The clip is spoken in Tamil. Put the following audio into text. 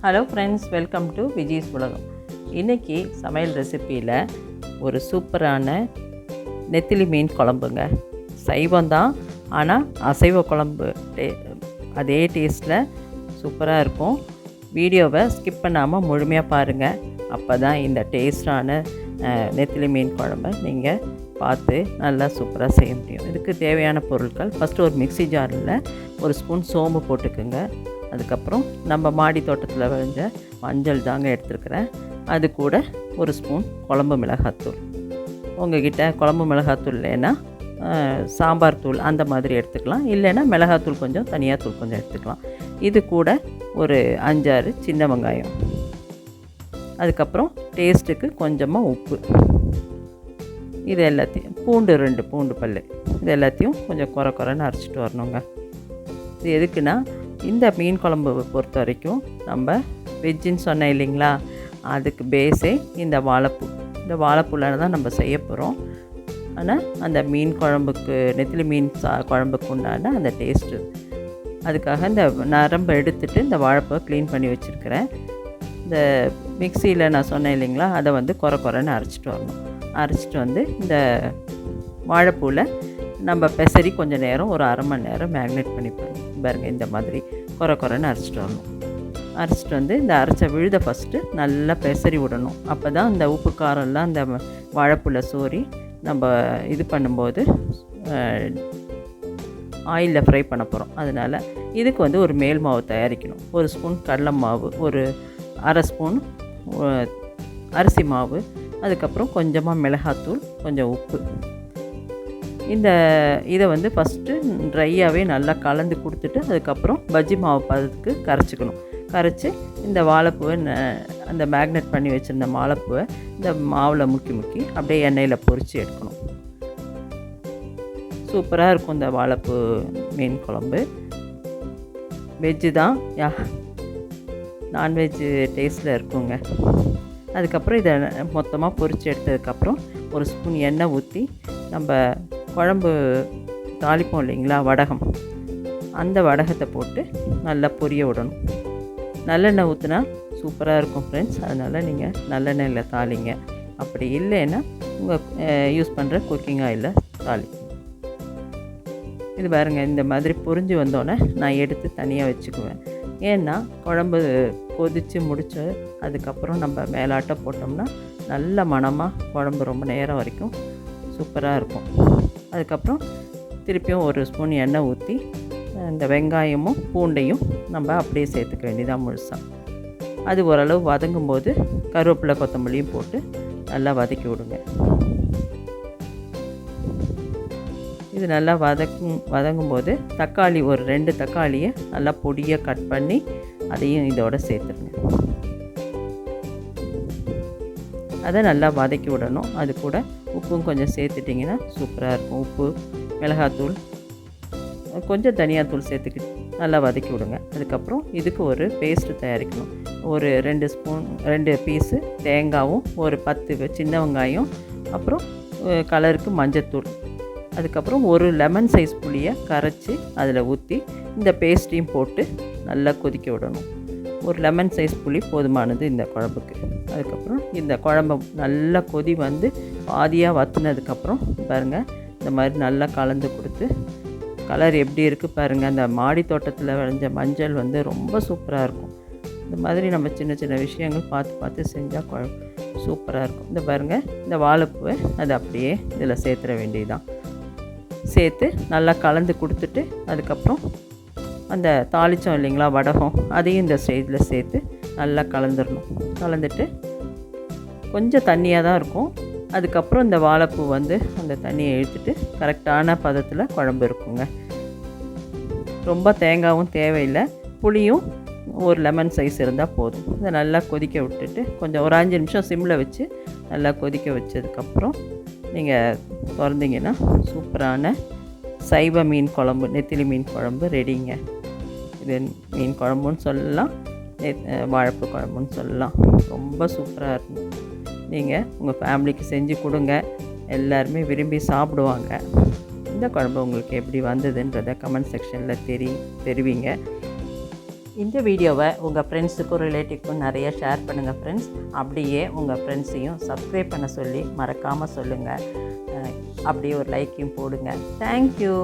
Hello friends, welcome to Vijay's உலகம். இன்றைக்கி சமையல் ரெசிப்பியில் ஒரு சூப்பரான நெத்திலி மீன் குழம்புங்க. சைவம்தான், ஆனால் அசைவ குழம்பு அதே டேஸ்ட்டில் சூப்பராக இருக்கும். வீடியோவை ஸ்கிப் பண்ணாமல் முழுமையாக பாருங்கள். அப்போ தான் இந்த டேஸ்டான நெத்திலி மீன் குழம்பை நீங்கள் பார்த்து நல்லா சூப்பராக செய்ய முடியும். இதுக்கு தேவையான பொருட்கள்: ஃபஸ்ட்டு ஒரு மிக்ஸி ஜாரில் ஒரு ஸ்பூன் சோம்பு போட்டுக்குங்க. அதுக்கப்புறம் நம்ம மாடி தோட்டத்தில் விளைஞ்ச மஞ்சள் தாங்க எடுத்துருக்கிறேன். அது கூட ஒரு ஸ்பூன் குழம்பு மிளகாத்தூள். உங்கள்கிட்ட குழம்பு மிளகாத்தூள் இல்லைன்னா சாம்பார் தூள் அந்த மாதிரி எடுத்துக்கலாம். இல்லைன்னா மிளகாத்தூள் கொஞ்சம், தனியாக தூள் கொஞ்சம் எடுத்துக்கலாம். இது கூட ஒரு 5-6 சின்ன வெங்காயம். அதுக்கப்புறம் டேஸ்ட்டுக்கு கொஞ்சமாக உப்பு. இது எல்லாத்தையும், பூண்டு 2 பூண்டு பல், இது எல்லாத்தையும் கொஞ்சம் குறைன்னு அரைச்சிட்டு வரணுங்க. இது எதுக்குன்னா, இந்த மீன் குழம்பு பொறுத்த வரைக்கும் நம்ம வெஜ்ஜின்னு சொன்னேன் இல்லைங்களா, அதுக்கு பேஸே இந்த வாழைப்பூ. இந்த வாழைப்பூவில் தான் நம்ம செய்ய போகிறோம். ஆனால் அந்த மீன் குழம்புக்கு, நெத்திலி மீன் குழம்புக்கு உண்டான அந்த டேஸ்ட்டு, அதுக்காக இந்த நரம்பை எடுத்துகிட்டு இந்த வாழைப்பூவை க்ளீன் பண்ணி வச்சுருக்கிறேன். இந்த மிக்சியில் நான் சொன்னேன் இல்லைங்களா, அதை குறைன்னு அரைச்சிட்டு வரணும். அரைச்சிட்டு இந்த வாழைப்பூவில் நம்ம பெசரி கொஞ்சம் நேரம், ஒரு அரை மணி நேரம் மேக்னேட் பண்ணி பாருங்கள். இந்த மாதிரி குறைன்னு அரைச்சிட்டு வரணும். அரைச்சிட்டு இந்த அரைச்ச விழுதை ஃபஸ்ட்டு நல்லா பெசரி விடணும். அப்போ தான் இந்த உப்பு காரம்லாம் அந்த வாழைப்பூவில் சோறி நம்ம இது பண்ணும்போது ஆயிலில் ஃப்ரை பண்ண போகிறோம். அதனால் இதுக்கு ஒரு மேல் மாவு தயாரிக்கணும். ஒரு ஸ்பூன் கடலை மாவு, ஒரு அரை ஸ்பூன் அரிசி மாவு, அதுக்கப்புறம் கொஞ்சமாக மிளகாத்தூள், கொஞ்சம் உப்பு. இதை ஃபஸ்ட்டு ட்ரையாகவே நல்லா கலந்து கொடுத்துட்டு, அதுக்கப்புறம் பஜ்ஜி மாவு பதத்துக்கு கரைச்சிக்கணும். கரைச்சி இந்த வாழைப்பூவை, அந்த மேக்னெட் பண்ணி வச்சுருந்த வாழைப்பூவை இந்த மாவில் முக்கி அப்படியே எண்ணெயில் பொரித்து எடுக்கணும். சூப்பராக இருக்கும் இந்த வாழைப்பூ மீன் குழம்பு. வெஜ்ஜு தான், நான்வெஜ்ஜு டேஸ்ட்டில் இருக்குங்க. அதுக்கப்புறம் இதை மொத்தமாக பொரித்து எடுத்ததுக்கப்புறம் ஒரு ஸ்பூன் எண்ணெய் ஊற்றி, நம்ம குழம்பு தாளிப்போம் இல்லைங்களா, வடகம், அந்த வடகத்தை போட்டு நல்லா பொரிய விடணும். நல்லெண்ணெய் ஊற்றினா சூப்பராக இருக்கும் ஃப்ரெண்ட்ஸ். அதனால் நீங்கள் நல்லெண்ணெயில் தாளிங்க. அப்படி இல்லைன்னா உங்கள் யூஸ் பண்ணுற குக்கிங் ஆயிலில் தாளிங்க. இது பாருங்கள், இந்த மாதிரி பொரிஞ்சு வந்தோடனே நான் எடுத்து தனியாக வச்சுக்குவேன். ஏன்னா குழம்பு கொதித்து முடிச்சு அதுக்கப்புறம் நம்ம மேலாட்ட போட்டோம்னா நல்ல மணமாக குழம்பு ரொம்ப நேரம் வரைக்கும் சூப்பராக இருக்கும். அதுக்கப்புறம் திருப்பியும் ஒரு ஸ்பூன் எண்ணெய் ஊற்றி இந்த வெங்காயமும் பூண்டையும் நம்ம அப்படியே சேர்த்துக்க வேண்டியதாக முழுசாக. அது ஓரளவு வதங்கும்போது கருவேப்பிலை, கொத்தமல்லியும் போட்டு நல்லா வதக்கி விடுங்க. இது நல்லா வதங்கும்போது தக்காளி, ஒரு 2 தக்காளியை நல்லா பொடியாக கட் பண்ணி அதையும் இதோடு சேர்த்துருங்க. அதை நல்லா வதக்கி விடணும். அது கூட உப்பும் கொஞ்சம் சேர்த்துட்டிங்கன்னா சூப்பராக இருக்கும். உப்பு, மிளகாத்தூள், கொஞ்சம் தனியாத்தூள் சேர்த்துக்கிட்டு நல்லா வதக்கி விடுங்க. அதுக்கப்புறம் இதுக்கு ஒரு பேஸ்ட்டு தயாரிக்கணும். ஒரு 2 பீஸு தேங்காயும், ஒரு 10 சின்ன வெங்காயம், அப்புறம் கலருக்கு மஞ்சத்தூள், அதுக்கப்புறம் ஒரு லெமன் சைஸ் புளியை கரைச்சி அதில் ஊற்றி இந்த பேஸ்ட்டையும் போட்டு நல்லா கொதிக்க விடணும். ஒரு லெமன் சைஸ் புளி போதுமானது இந்த குழம்புக்கு. அதுக்கப்புறம் இந்த குழம்பு நல்லா கொதி பாதியாக வற்றினதுக்கப்புறம் பாருங்கள், இந்த மாதிரி நல்லா கலந்து கொடுத்து, கலர் எப்படி இருக்குது பாருங்கள். அந்த மாடி தோட்டத்தில் விளைஞ்ச மஞ்சள் ரொம்ப சூப்பராக இருக்கும். இந்த மாதிரி நம்ம சின்ன சின்ன விஷயங்கள் பார்த்து செஞ்சால் குழம்பு சூப்பராக இருக்கும். இந்த பாருங்கள், இந்த வாழைப்பூவை அதை அப்படியே இதில் சேர்த்துற வேண்டியதுதான். சேர்த்து நல்லா கலந்து கொடுத்துட்டு, அதுக்கப்புறம் அந்த தாளித்தோம் இல்லைங்களா வடகம், அதையும் இந்த ஸ்டேஜில் சேர்த்து நல்லா கலந்துடணும். கலந்துட்டு கொஞ்சம் தண்ணியாக தான் இருக்கும். அதுக்கப்புறம் இந்த வாழைப்பூ அந்த தண்ணியை இழுத்துட்டு கரெக்டான பதத்தில் குழம்பு இருக்குங்க. ரொம்ப தேங்காயும் தேவையில்லை, புளியும் ஒரு லெமன் சைஸ் இருந்தால் போதும். இதை நல்லா கொதிக்க விட்டுட்டு கொஞ்சம் ஒரு 5 நிமிஷம் சிம்மில் வச்சு நல்லா கொதிக்க வச்சதுக்கப்புறம் நீங்கள் திறந்தீங்கன்னா சூப்பரான சைவ மீன் குழம்பு, நெத்திலி மீன் குழம்பு ரெடிங்க. இது மீன் குழம்புன்னு சொல்லலாம், வாழைப்பூ குழம்புன்னு சொல்லலாம். ரொம்ப சூப்பராக இருக்கும். நீங்கள் உங்கள் ஃபேமிலிக்கு செஞ்சு கொடுங்க, எல்லாருமே விரும்பி சாப்பிடுவாங்க. இந்த குழம்பு உங்களுக்கு எப்படி வந்ததுன்றதை கமெண்ட் செக்ஷனில் தெரிவிங்க. இந்த வீடியோவை உங்கள் ஃப்ரெண்ட்ஸுக்கும் ரிலேட்டிவ்க்கும் நிறைய ஷேர் பண்ணுங்கள் ஃப்ரெண்ட்ஸ். அப்படியே உங்கள் ஃப்ரெண்ட்ஸையும் சப்ஸ்கிரைப் பண்ண சொல்லி மறக்காமல் சொல்லுங்கள். அப்படியே ஒரு லைக்கையும் போடுங்க. தேங்க்யூ.